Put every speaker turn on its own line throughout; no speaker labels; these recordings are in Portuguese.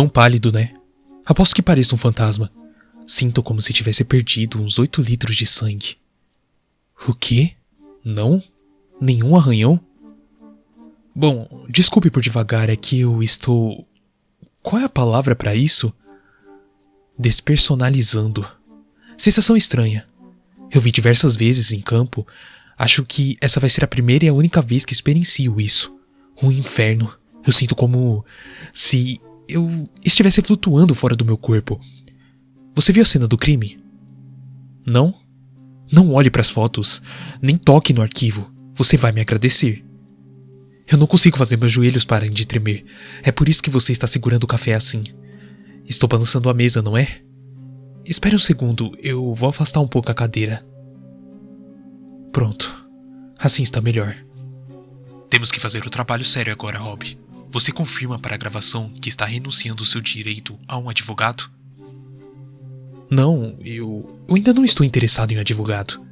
tão pálido, né? Aposto que pareço um fantasma. Sinto como se tivesse perdido uns 8 litros de sangue. O quê? Não? Nenhum arranhão? Bom, desculpe por devagar, é que eu estou... Qual é a palavra pra isso? Despersonalizando. Sensação estranha. Eu vi diversas vezes em campo. Acho que essa vai ser a primeira e a única vez que experiencio isso. Um inferno. Eu sinto como se eu estivesse flutuando fora do meu corpo. Você viu a cena do crime? Não? Não olhe para as fotos. Nem toque no arquivo. Você vai me agradecer. Eu não consigo fazer meus joelhos pararem de tremer. É por isso que você está segurando o café assim. Estou balançando a mesa, não é? Espere um segundo, eu vou afastar um pouco a cadeira. Pronto. Assim está melhor. Temos que fazer o trabalho sério agora, Rob. Você confirma para a gravação que está renunciando o seu direito a um advogado? Não, eu ainda não estou interessado em um advogado.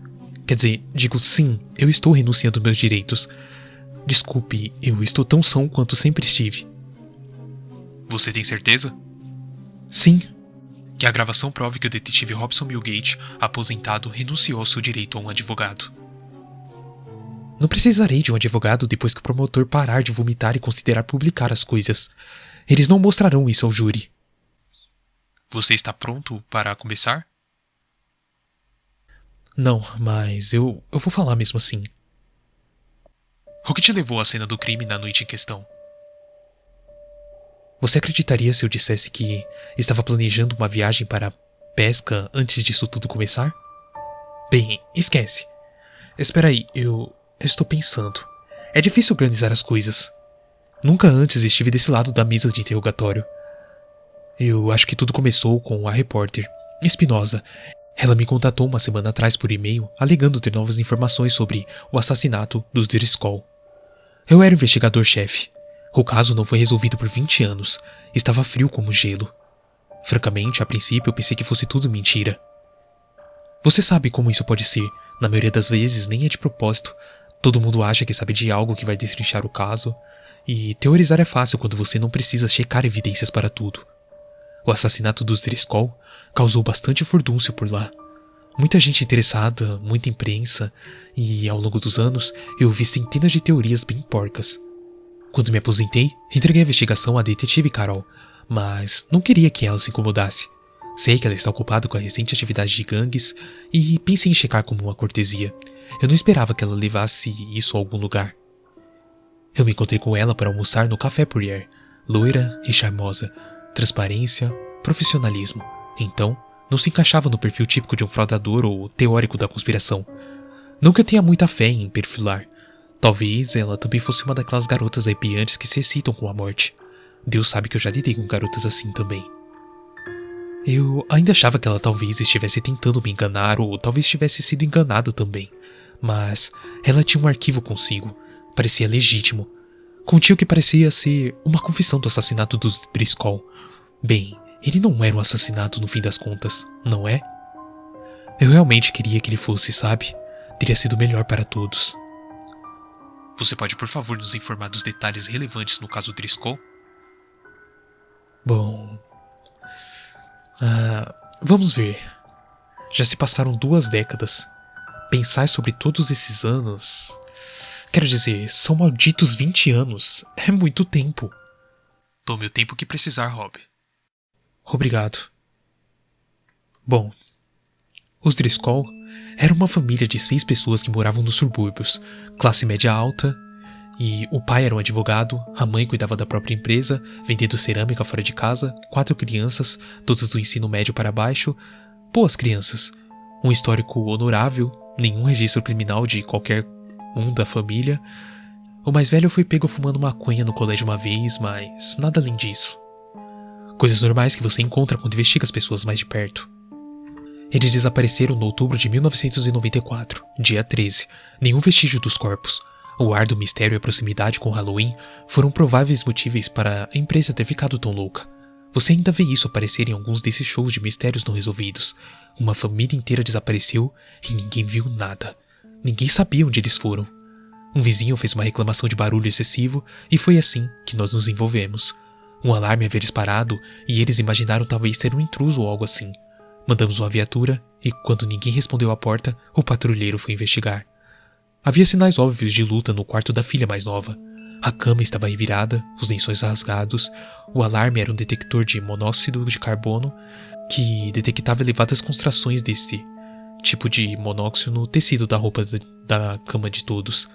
Quer dizer, digo sim, eu estou renunciando meus direitos. Desculpe, eu estou tão são quanto sempre estive. Você tem certeza? Sim. Que a gravação prove que o detetive Robson Milgate, aposentado, renunciou ao seu direito a um advogado. Não precisarei de um advogado depois que o promotor parar de vomitar e considerar publicar as coisas. Eles não mostrarão isso ao júri. Você está pronto para começar? Não, mas eu vou falar mesmo assim. O que te levou à cena do crime na noite em questão? Você acreditaria se eu dissesse que estava planejando uma viagem para a pesca antes disso tudo começar? Bem, esquece. Espera aí, eu estou pensando. É difícil organizar as coisas. Nunca antes estive desse lado da mesa de interrogatório. Eu acho que tudo começou com a repórter, Espinosa. Ela me contatou uma semana atrás por e-mail, alegando ter novas informações sobre o assassinato dos Driscoll. Eu era o investigador-chefe. O caso não foi resolvido por 20 anos. Estava frio como gelo. Francamente, a princípio eu pensei que fosse tudo mentira. Você sabe como isso pode ser. Na maioria das vezes nem é de propósito. Todo mundo acha que sabe de algo que vai destrinchar o caso. E teorizar é fácil quando você não precisa checar evidências para tudo. O assassinato dos Driscoll causou bastante furdúncio por lá. Muita gente interessada, muita imprensa. E ao longo dos anos eu ouvi centenas de teorias bem porcas. Quando me aposentei, entreguei a investigação à detetive Carol, mas não queria que ela se incomodasse. Sei que ela está ocupada com a recente atividade de gangues e pensei em checar como uma cortesia. Eu não esperava que ela levasse isso a algum lugar. Eu me encontrei com ela para almoçar no Café Pourrier, loira e charmosa, transparência, profissionalismo. Então, não se encaixava no perfil típico de um fraudador ou teórico da conspiração. Não que eu tenha muita fé em perfilar. Talvez ela também fosse uma daquelas garotas arrepiantes que se excitam com a morte. Deus sabe que eu já lidei com garotas assim também. Eu ainda achava que ela talvez estivesse tentando me enganar ou talvez tivesse sido enganada também. Mas ela tinha um arquivo consigo. Parecia legítimo. Continha o que parecia ser uma confissão do assassinato dos Driscoll. Bem, ele não era um assassinato no fim das contas, não é? Eu realmente queria que ele fosse, sabe? Teria sido melhor para todos. Você pode, por favor, nos informar dos detalhes relevantes no caso Driscoll? Bom... vamos ver. Já se passaram 2 décadas. Pensar sobre todos esses anos... Quero dizer, são malditos 20 anos. É muito tempo. Tome o tempo que precisar, Rob. Obrigado. Bom... Os Driscoll eram uma família de 6 pessoas que moravam nos subúrbios, classe média alta, e o pai era um advogado, a mãe cuidava da própria empresa, vendendo cerâmica fora de casa, 4 crianças, todas do ensino médio para baixo, boas crianças, um histórico honorável, nenhum registro criminal de qualquer um da família. O mais velho foi pego fumando maconha no colégio uma vez, mas nada além disso. Coisas normais que você encontra quando investiga as pessoas mais de perto. Eles desapareceram no outubro de 1994, dia 13. Nenhum vestígio dos corpos. O ar do mistério e a proximidade com Halloween foram prováveis motivos para a empresa ter ficado tão louca. Você ainda vê isso aparecer em alguns desses shows de mistérios não resolvidos. Uma família inteira desapareceu e ninguém viu nada. Ninguém sabia onde eles foram. Um vizinho fez uma reclamação de barulho excessivo e foi assim que nós nos envolvemos. Um alarme havia disparado e eles imaginaram talvez ser um intruso ou algo assim. Mandamos uma viatura e, quando ninguém respondeu à porta, o patrulheiro foi investigar. Havia sinais óbvios de luta no quarto da filha mais nova. A cama estava revirada, os lençóis rasgados, o alarme era um detector de monóxido de carbono que detectava elevadas concentrações desse tipo de monóxido no tecido da roupa da cama de todos,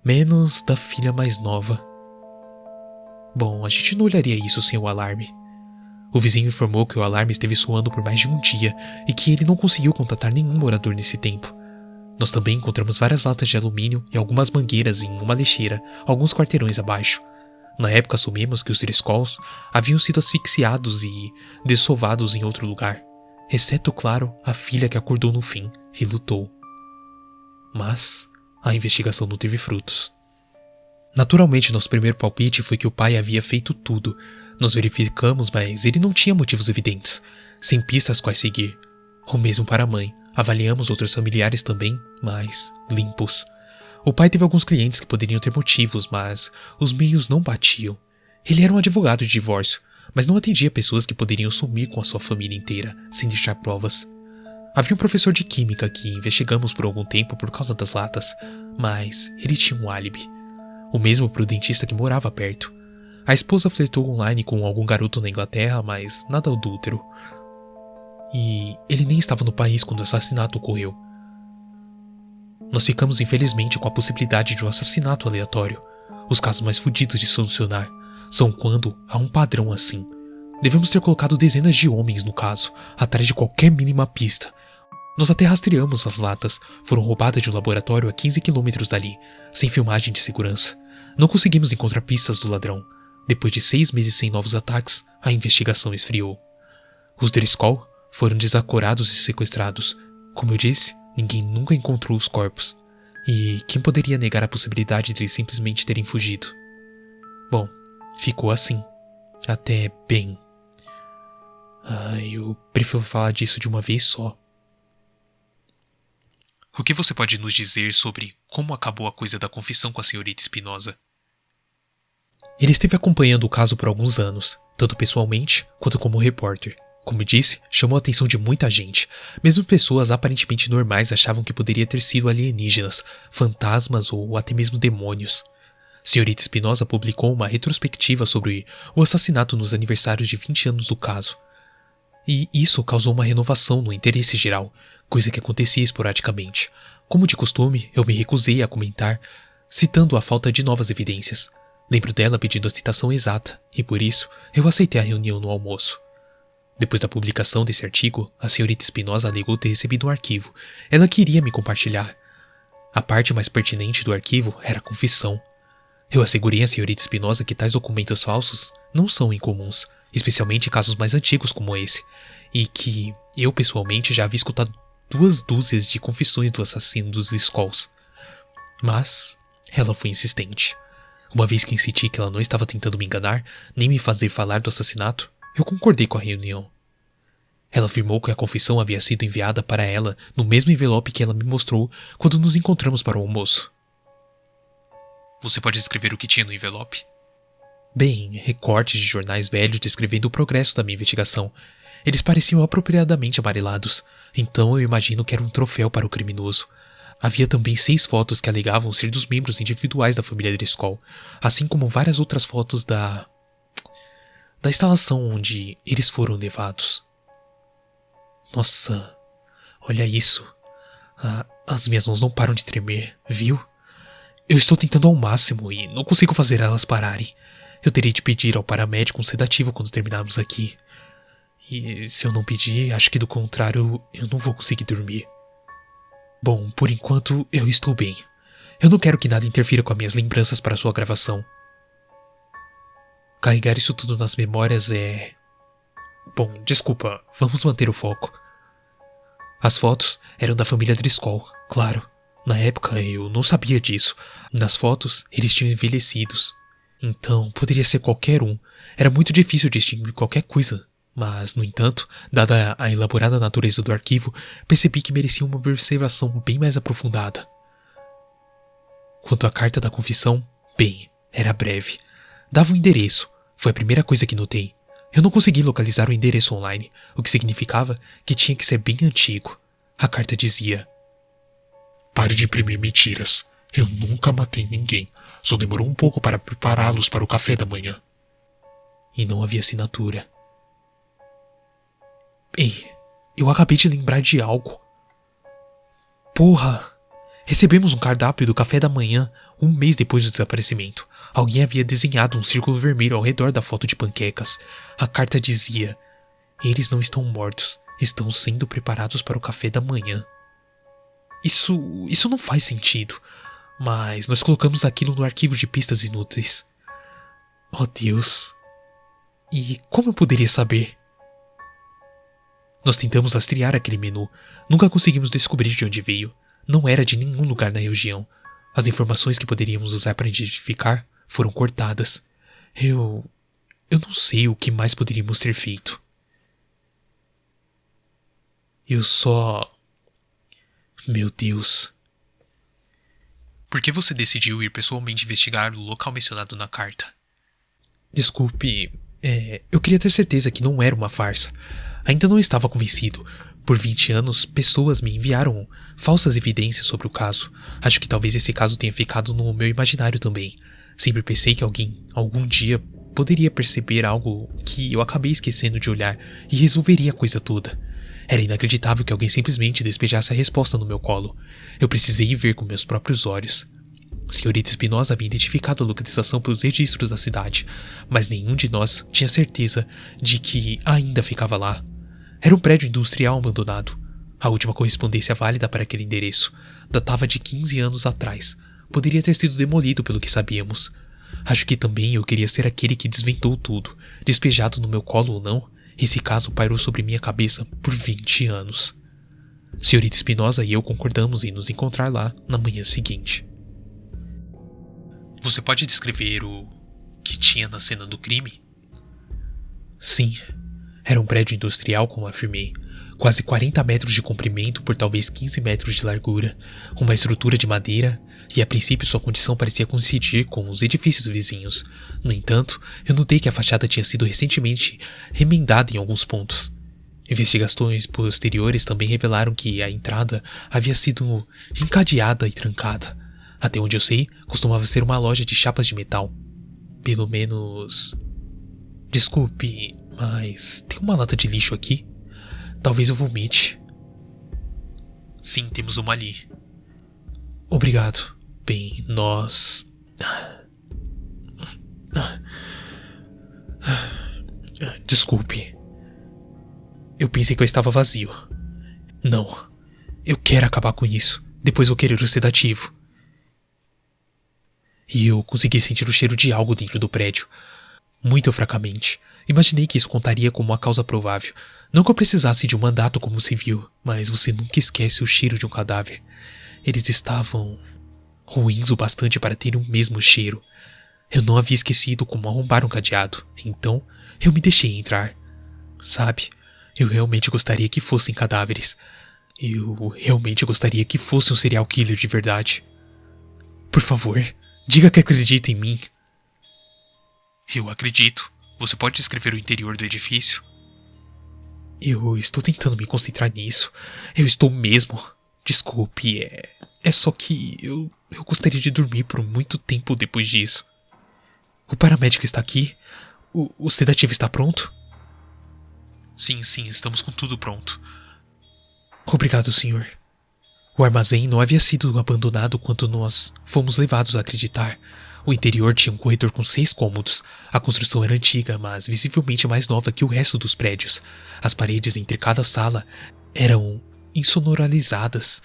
menos da filha mais nova. Bom, a gente não olharia isso sem o alarme. O vizinho informou que o alarme esteve soando por mais de um dia e que ele não conseguiu contatar nenhum morador nesse tempo. Nós também encontramos várias latas de alumínio e algumas mangueiras em uma lixeira, alguns quarteirões abaixo. Na época assumimos que os Driscolls haviam sido asfixiados e dessovados em outro lugar, exceto, claro, a filha que acordou no fim e lutou. Mas a investigação não teve frutos. Naturalmente, nosso primeiro palpite foi que o pai havia feito tudo. Nós verificamos, mas ele não tinha motivos evidentes, sem pistas quais seguir. O mesmo para a mãe. Avaliamos outros familiares também, mas limpos. O pai teve alguns clientes que poderiam ter motivos, mas os meios não batiam. Ele era um advogado de divórcio, mas não atendia pessoas que poderiam sumir com a sua família inteira, sem deixar provas. Havia um professor de química que investigamos por algum tempo por causa das latas, mas ele tinha um álibi. O mesmo para o dentista que morava perto. A esposa flertou online com algum garoto na Inglaterra, mas nada adúltero. E ele nem estava no país quando o assassinato ocorreu. Nós ficamos infelizmente com a possibilidade de um assassinato aleatório. Os casos mais fodidos de solucionar são quando há um padrão assim. Devemos ter colocado dezenas de homens no caso, atrás de qualquer mínima pista. Nós até rastreamos as latas, foram roubadas de um laboratório a 15 quilômetros dali, sem filmagem de segurança. Não conseguimos encontrar pistas do ladrão. Depois de 6 meses sem novos ataques, a investigação esfriou. Os Driscoll foram desacorados e sequestrados. Como eu disse, ninguém nunca encontrou os corpos. E quem poderia negar a possibilidade de eles simplesmente terem fugido? Bom, ficou assim. Até bem. Eu prefiro falar disso de uma vez só. O que você pode nos dizer sobre como acabou a coisa da confissão com a senhorita Espinosa? Ele esteve acompanhando o caso por alguns anos, tanto pessoalmente quanto como repórter. Como disse, chamou a atenção de muita gente. Mesmo pessoas aparentemente normais achavam que poderia ter sido alienígenas, fantasmas ou até mesmo demônios. Senhorita Espinosa publicou uma retrospectiva sobre o assassinato nos aniversários de 20 anos do caso. E isso causou uma renovação no interesse geral, coisa que acontecia esporadicamente. Como de costume, eu me recusei a comentar, citando a falta de novas evidências. Lembro dela pedindo a citação exata, e por isso eu aceitei a reunião no almoço. Depois da publicação desse artigo, a senhorita Espinosa alegou ter recebido um arquivo. Ela queria me compartilhar. A parte mais pertinente do arquivo era a confissão. Eu assegurei à senhorita Espinosa que tais documentos falsos não são incomuns, especialmente em casos mais antigos como esse, e que eu pessoalmente já havia escutado 2 dúzias de confissões do assassino dos Skulls. Mas ela foi insistente. Uma vez que insisti que ela não estava tentando me enganar, nem me fazer falar do assassinato, eu concordei com a reunião. Ela afirmou que a confissão havia sido enviada para ela no mesmo envelope que ela me mostrou quando nos encontramos para o almoço. Você pode descrever o que tinha no envelope? Bem, recortes de jornais velhos descrevendo o progresso da minha investigação. Eles pareciam apropriadamente amarelados, então eu imagino que era um troféu para o criminoso. Havia também 6 fotos que alegavam ser dos membros individuais da família Driscoll, assim como várias outras fotos da instalação onde eles foram levados. Nossa, olha isso. As minhas mãos não param de tremer, viu? Eu estou tentando ao máximo e não consigo fazer elas pararem. Eu terei de pedir ao paramédico um sedativo quando terminarmos aqui. E se eu não pedir, acho que do contrário, eu não vou conseguir dormir. Bom, por enquanto eu estou bem. Eu não quero que nada interfira com as minhas lembranças para sua gravação. Carregar isso tudo nas memórias é... Bom, desculpa, vamos manter o foco. As fotos eram da família Driscoll, claro. Na época eu não sabia disso. Nas fotos eles tinham envelhecidos. Então poderia ser qualquer um. Era muito difícil distinguir qualquer coisa. Mas, no entanto, dada a elaborada natureza do arquivo, percebi que merecia uma observação bem mais aprofundada. Quanto à carta da confissão, bem, era breve. Dava um endereço, Foi a primeira coisa que notei. Eu não consegui localizar o endereço online, o que significava que tinha que ser bem antigo. A carta dizia:
Pare de imprimir mentiras. Eu nunca matei ninguém. Só demorou um pouco para prepará-los para o café da manhã.
E não havia assinatura. Ei, eu acabei de lembrar de algo. Porra! Recebemos um cardápio do café da manhã 1 mês depois do desaparecimento. Alguém havia desenhado um círculo vermelho ao redor da foto de panquecas. A carta dizia: eles não estão mortos, estão sendo preparados para o café da manhã. Isso não faz sentido, mas nós colocamos aquilo no arquivo de pistas inúteis. Oh Deus! E como eu poderia saber? Nós tentamos rastrear aquele menu, nunca conseguimos descobrir de onde veio. Não era de nenhum lugar na região. As informações que poderíamos usar para identificar foram cortadas. Eu não sei o que mais poderíamos ter feito. Meu Deus. Por que você decidiu ir pessoalmente investigar o local mencionado na carta? Desculpe, eu queria ter certeza que não era uma farsa. Ainda não estava convencido. Por 20 anos, pessoas me enviaram falsas evidências sobre o caso. Acho que talvez esse caso tenha ficado no meu imaginário também. Sempre pensei que alguém, algum dia, poderia perceber algo que eu acabei esquecendo de olhar e resolveria a coisa toda. Era inacreditável que alguém simplesmente despejasse a resposta no meu colo. Eu precisei ver com meus próprios olhos. Senhorita Espinosa havia identificado a localização pelos registros da cidade, mas nenhum de nós tinha certeza de que ainda ficava lá. Era um prédio industrial abandonado. A última correspondência válida para aquele endereço datava de 15 anos atrás. Poderia ter sido demolido pelo que sabíamos. Acho que também eu queria ser aquele que desvendou tudo. Despejado no meu colo ou não, esse caso pairou sobre minha cabeça por 20 anos. Senhorita Espinosa e eu concordamos em nos encontrar lá na manhã seguinte. Você pode descrever o que tinha na cena do crime? Sim. Era um prédio industrial, como afirmei. Quase 40 metros de comprimento por talvez 15 metros de largura. Uma estrutura de madeira, e a princípio sua condição parecia coincidir com os edifícios vizinhos. No entanto, eu notei que a fachada tinha sido recentemente remendada em alguns pontos. Investigações posteriores também revelaram que a entrada havia sido encadeada e trancada. Até onde eu sei, costumava ser uma loja de chapas de metal. Pelo menos... Desculpe, mas tem uma lata de lixo aqui? Talvez eu vomite. Sim, temos uma ali. Obrigado. Bem, nós... Desculpe. Eu pensei que eu estava vazio. Não. Eu quero acabar com isso. Depois vou querer o sedativo. E eu consegui sentir o cheiro de algo dentro do prédio. Muito fracamente. Imaginei que isso contaria como uma causa provável. Não que eu precisasse de um mandato como civil, mas você nunca esquece o cheiro de um cadáver. Eles estavam ruins o bastante para terem o mesmo cheiro. Eu não havia esquecido como arrombar um cadeado, então eu me deixei entrar. Sabe, eu realmente gostaria que fossem cadáveres. Eu realmente gostaria que fosse um serial killer de verdade. Por favor, diga que acredita em mim. Eu acredito. Você pode descrever o interior do edifício? Eu estou tentando me concentrar nisso. Eu estou mesmo. Desculpe, é só que eu gostaria de dormir por muito tempo depois disso. O paramédico está aqui? O sedativo está pronto? Sim, estamos com tudo pronto. Obrigado, senhor. O armazém não havia sido abandonado quando nós fomos levados a acreditar. O interior tinha um corredor com 6 cômodos. A construção era antiga, mas visivelmente mais nova que o resto dos prédios. As paredes entre cada sala eram insonoralizadas.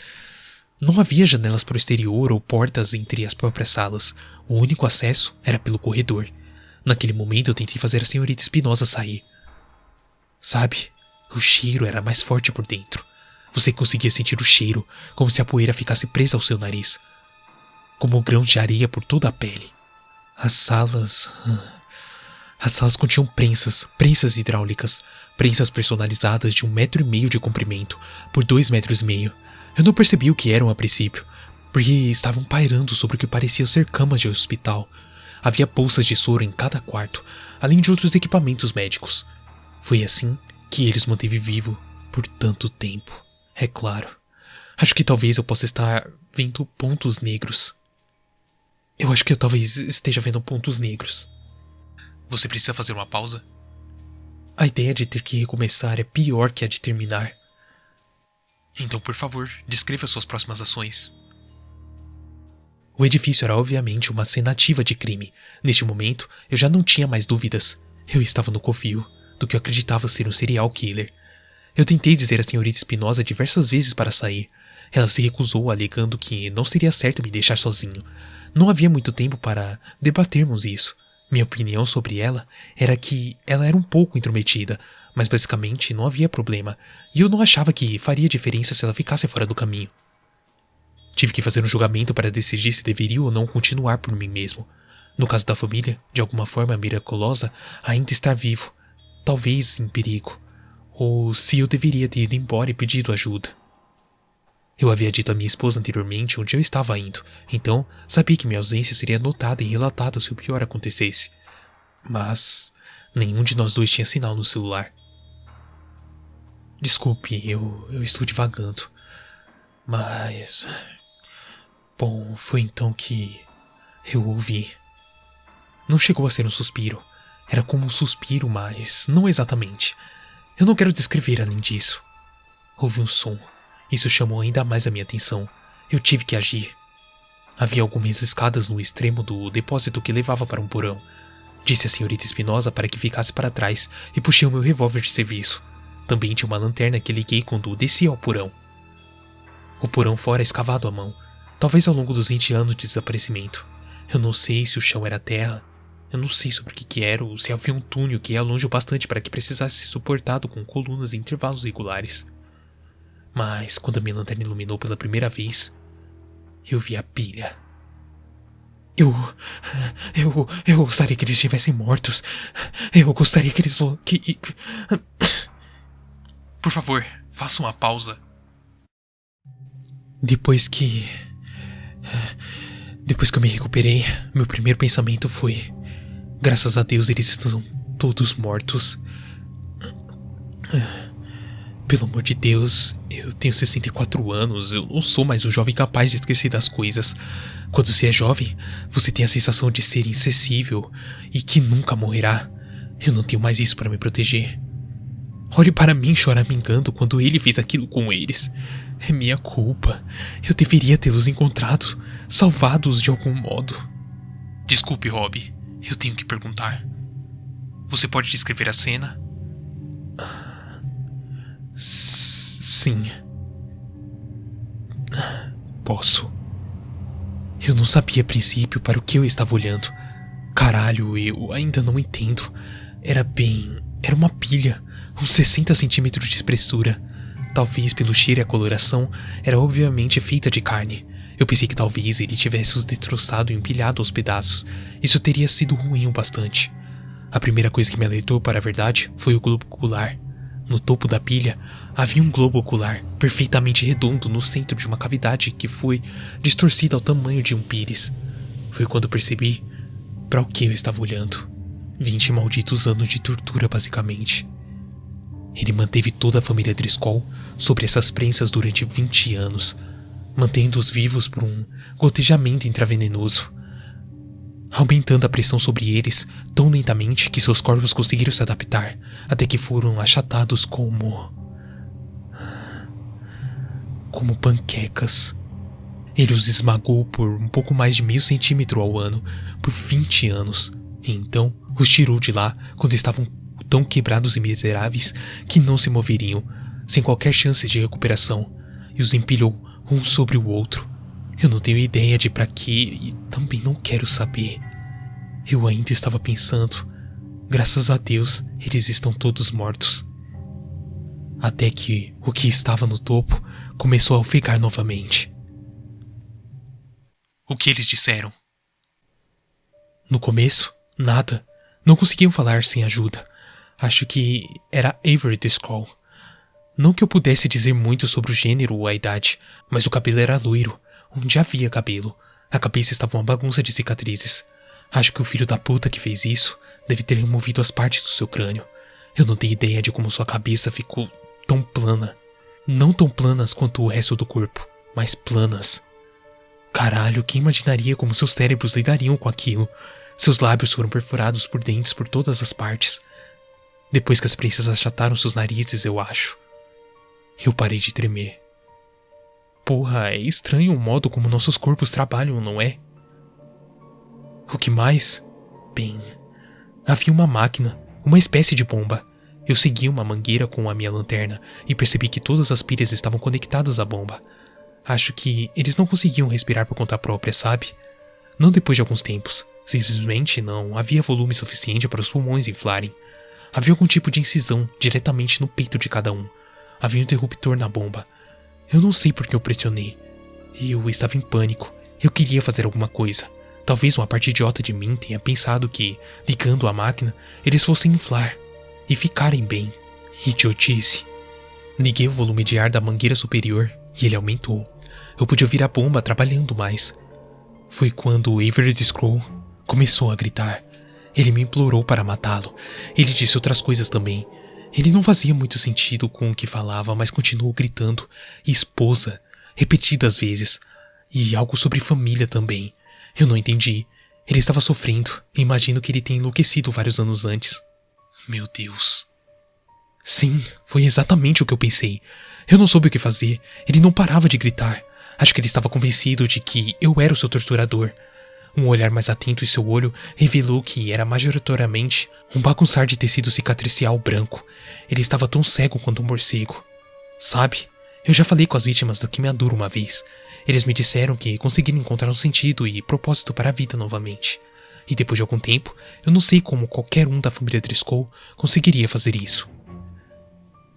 Não havia janelas para o exterior ou portas entre as próprias salas. O único acesso era pelo corredor. Naquele momento eu tentei fazer a senhorita Espinosa sair. Sabe, o cheiro era mais forte por dentro. Você conseguia sentir o cheiro, como se a poeira ficasse presa ao seu nariz. Como grãos de areia por toda a pele. As salas continham prensas hidráulicas, prensas personalizadas de 1,5 metro de comprimento por 2,5 metros. Eu não percebi o que eram a princípio, porque estavam pairando sobre o que parecia ser camas de hospital. Havia bolsas de soro em cada quarto, além de outros equipamentos médicos. Foi assim que ele os manteve vivo por tanto tempo. É claro. Acho que talvez eu possa estar vendo pontos negros. Eu acho que eu talvez esteja vendo pontos negros. Você precisa fazer uma pausa? A ideia de ter que recomeçar é pior que a de terminar. Então, por favor, descreva suas próximas ações. O edifício era obviamente uma cena ativa de crime. Neste momento, eu já não tinha mais dúvidas. Eu estava no covil do que eu acreditava ser um serial killer. Eu tentei dizer à senhorita Espinosa diversas vezes para sair. Ela se recusou, alegando que não seria certo me deixar sozinho. Não havia muito tempo para debatermos isso. Minha opinião sobre ela era que ela era um pouco intrometida, mas basicamente não havia problema, e eu não achava que faria diferença se ela ficasse fora do caminho. Tive que fazer um julgamento para decidir se deveria ou não continuar por mim mesmo. No caso da família, de alguma forma miraculosa, ainda estar vivo, talvez em perigo, ou se eu deveria ter ido embora e pedido ajuda. Eu havia dito à minha esposa anteriormente onde eu estava indo, então sabia que minha ausência seria notada e relatada se o pior acontecesse. Mas nenhum de nós dois tinha sinal no celular. Desculpe, eu estou divagando. Mas... Bom, foi então que eu ouvi. Não chegou a ser um suspiro. Era como um suspiro, mas não exatamente. Eu não quero descrever além disso. Houve um som. Isso chamou ainda mais a minha atenção. Eu tive que agir. Havia algumas escadas no extremo do depósito que levava para um porão. Disse à senhorita Espinosa para que ficasse para trás e puxei o meu revólver de serviço. Também tinha uma lanterna que liguei quando desci ao porão. O porão fora é escavado à mão, talvez ao longo dos 20 anos de desaparecimento. Eu não sei se o chão era terra, eu não sei sobre o que era ou se havia um túnel que ia longe o bastante para que precisasse ser suportado com colunas em intervalos regulares. Mas quando a minha lanterna iluminou pela primeira vez, eu vi a pilha. Eu gostaria que eles estivessem mortos. Eu gostaria que eles... Por favor, faça uma pausa. Depois que eu me recuperei, meu primeiro pensamento foi: graças a Deus eles estão todos mortos. Pelo amor de Deus, eu tenho 64 anos, eu não sou mais um jovem capaz de esquecer das coisas. Quando você é jovem, você tem a sensação de ser inacessível e que nunca morrerá. Eu não tenho mais isso para me proteger. Olhe para mim choramingando quando ele fez aquilo com eles. É minha culpa. Eu deveria tê-los encontrado, salvados de algum modo. Desculpe, Rob. Eu tenho que perguntar. Você pode descrever a cena? Sim. Posso. Eu não sabia a princípio para o que eu estava olhando. Caralho, eu ainda não entendo. Era uma pilha, uns 60 centímetros de espessura. Talvez pelo cheiro e a coloração, era obviamente feita de carne. Eu pensei que talvez ele tivesse os destroçado e empilhado aos pedaços. Isso teria sido ruim o bastante. A primeira coisa que me alertou para a verdade foi o globo ocular. No topo da pilha, havia um globo ocular, perfeitamente redondo no centro de uma cavidade que foi distorcida ao tamanho de um pires. Foi quando percebi para o que eu estava olhando. 20 malditos anos de tortura, basicamente. Ele manteve toda a família Driscoll sobre essas prensas durante 20 anos, mantendo-os vivos por um gotejamento intravenoso, aumentando a pressão sobre eles tão lentamente que seus corpos conseguiram se adaptar, até que foram achatados como panquecas. Ele os esmagou por um pouco mais de meio centímetro ao ano, por 20 anos, e então os tirou de lá quando estavam tão quebrados e miseráveis que não se moveriam, sem qualquer chance de recuperação, e os empilhou um sobre o outro. Eu não tenho ideia de pra quê e também não quero saber. Eu ainda estava pensando, graças a Deus, eles estão todos mortos. Até que o que estava no topo começou a ofegar novamente. O que eles disseram? No começo, nada. Não conseguiam falar sem ajuda. Acho que era Avery Driscoll. Não que eu pudesse dizer muito sobre o gênero ou a idade, mas o cabelo era loiro, onde havia cabelo. A cabeça estava uma bagunça de cicatrizes. Acho que o filho da puta que fez isso deve ter removido as partes do seu crânio. Eu não tenho ideia de como sua cabeça ficou tão plana. Não tão planas quanto o resto do corpo, mas planas. Caralho, quem imaginaria como seus cérebros lidariam com aquilo? Seus lábios foram perfurados por dentes por todas as partes. Depois que as princesas achataram seus narizes, eu acho. Eu parei de tremer. Porra, é estranho o modo como nossos corpos trabalham, não é? O que mais? Bem, havia uma máquina, uma espécie de bomba. Eu segui uma mangueira com a minha lanterna e percebi que todas as pilhas estavam conectadas à bomba. Acho que eles não conseguiam respirar por conta própria, sabe? Não depois de alguns tempos. Simplesmente não havia volume suficiente para os pulmões inflarem. Havia algum tipo de incisão diretamente no peito de cada um. Havia um interruptor na bomba. Eu não sei por que eu pressionei. Eu estava em pânico. Eu queria fazer alguma coisa. Talvez uma parte idiota de mim tenha pensado que, ligando a máquina, eles fossem inflar e ficarem bem. Idiotice. Liguei o volume de ar da mangueira superior e ele aumentou. Eu pude ouvir a bomba trabalhando mais. Foi quando Everett Scroll começou a gritar. Ele me implorou para matá-lo. Ele disse outras coisas também. Ele não fazia muito sentido com o que falava, mas continuou gritando. Esposa, repetidas vezes. E algo sobre família também. Eu não entendi. Ele estava sofrendo. Imagino que ele tenha enlouquecido vários anos antes. Meu Deus. Sim, foi exatamente o que eu pensei. Eu não soube o que fazer. Ele não parava de gritar. Acho que ele estava convencido de que eu era o seu torturador. Um olhar mais atento em seu olho revelou que era majoritariamente um bagunçar de tecido cicatricial branco. Ele estava tão cego quanto um morcego. Sabe, eu já falei com as vítimas da queimadura uma vez. Eles me disseram que conseguiram encontrar um sentido e propósito para a vida novamente. E depois de algum tempo, eu não sei como qualquer um da família Driscoll conseguiria fazer isso.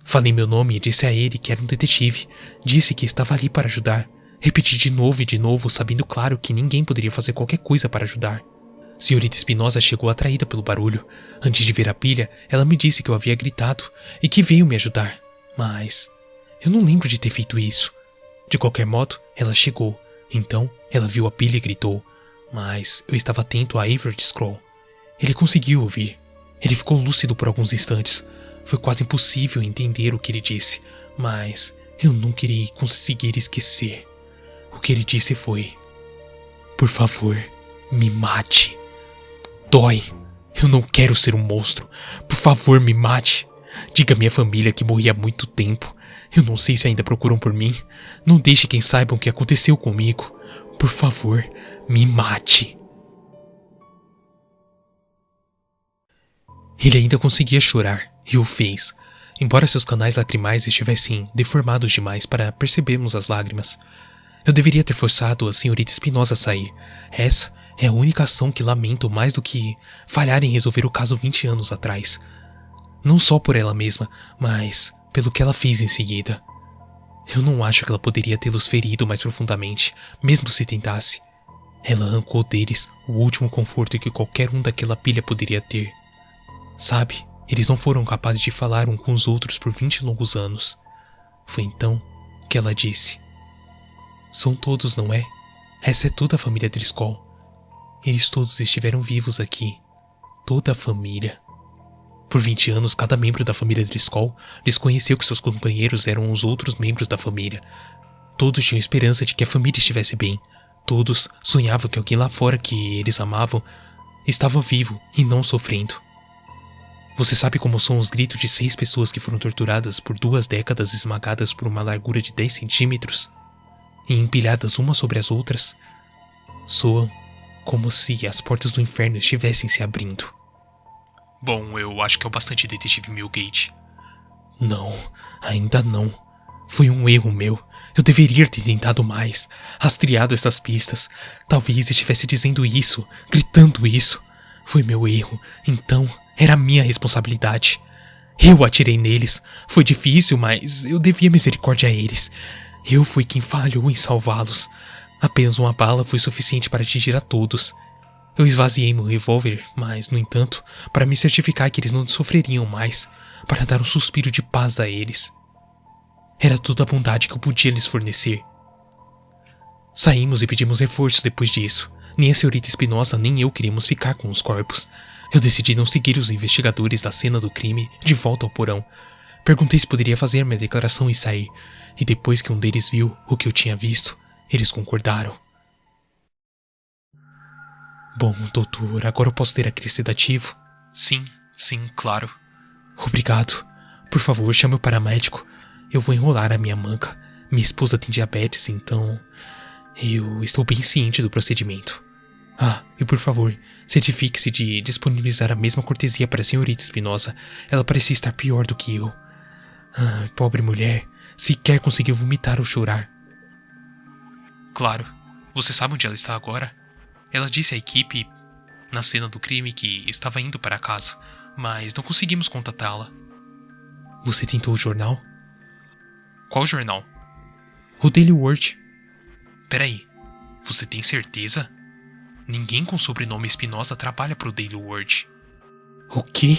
Falei meu nome e disse a ele que era um detetive. Disse que estava ali para ajudar. Repeti de novo e de novo, sabendo claro que ninguém poderia fazer qualquer coisa para ajudar. Senhorita Espinosa chegou atraída pelo barulho. Antes de ver a pilha, ela me disse que eu havia gritado e que veio me ajudar. Mas eu não lembro de ter feito isso. De qualquer modo, ela chegou. Então, ela viu a pilha e gritou. Mas eu estava atento a Everett Scroll. Ele conseguiu ouvir. Ele ficou lúcido por alguns instantes. Foi quase impossível entender o que ele disse, mas eu nunca iria conseguir esquecer. O que ele disse foi: por favor, me mate. Dói. Eu não quero ser um monstro. Por favor, me mate. Diga à minha família que morri há muito tempo. Eu não sei se ainda procuram por mim. Não deixe quem saiba o que aconteceu comigo. Por favor, me mate. Ele ainda conseguia chorar, e o fez, embora seus canais lacrimais estivessem deformados demais para percebermos as lágrimas. Eu deveria ter forçado a senhorita Espinosa a sair. Essa é a única ação que lamento mais do que falhar em resolver o caso 20 anos atrás. Não só por ela mesma, mas pelo que ela fez em seguida. Eu não acho que ela poderia tê-los ferido mais profundamente, mesmo se tentasse. Ela arrancou deles o último conforto que qualquer um daquela pilha poderia ter. Sabe, eles não foram capazes de falar um com os outros por 20 longos anos. Foi então que ela disse: são todos, não é? Essa é toda a família Driscoll. Eles todos estiveram vivos aqui. Toda a família. Por 20 anos, cada membro da família Driscoll desconheceu que seus companheiros eram os outros membros da família. Todos tinham esperança de que a família estivesse bem. Todos sonhavam que alguém lá fora que eles amavam estava vivo e não sofrendo. Você sabe como são os gritos de 6 pessoas que foram torturadas por 2 décadas esmagadas por uma largura de 10 centímetros e empilhadas umas sobre as outras? Soam como se as portas do inferno estivessem se abrindo. Bom, eu acho que é o bastante, detetive Milgate. Não, ainda não. Foi um erro meu. Eu deveria ter tentado mais, rastreado essas pistas. Talvez estivesse dizendo isso, gritando isso. Foi meu erro, então era minha responsabilidade. Eu atirei neles. Foi difícil, mas eu devia misericórdia a eles. Eu fui quem falhou em salvá-los. Apenas uma bala foi suficiente para atingir a todos. Eu esvaziei meu revólver, mas, no entanto, para me certificar que eles não sofreriam mais, para dar um suspiro de paz a eles. Era toda a bondade que eu podia lhes fornecer. Saímos e pedimos reforços depois disso. Nem a senhorita Espinosa nem eu queríamos ficar com os corpos. Eu decidi não seguir os investigadores da cena do crime de volta ao porão. Perguntei se poderia fazer minha declaração e sair. E depois que um deles viu o que eu tinha visto, eles concordaram. Bom, doutor, agora eu posso ter aquele sedativo? Sim, claro. Obrigado. Por favor, chame o paramédico. Eu vou enrolar a minha manga. Minha esposa tem diabetes, então eu estou bem ciente do procedimento. E por favor, certifique-se de disponibilizar a mesma cortesia para a senhorita Espinosa. Ela parecia estar pior do que eu. Pobre mulher, sequer conseguiu vomitar ou chorar. Claro. Você sabe onde ela está agora? Ela disse à equipe na cena do crime que estava indo para casa, mas não conseguimos contatá-la. Você tentou o jornal? Qual jornal? O Daily World. Peraí, você tem certeza? Ninguém com sobrenome Espinosa trabalha pro Daily World. O quê?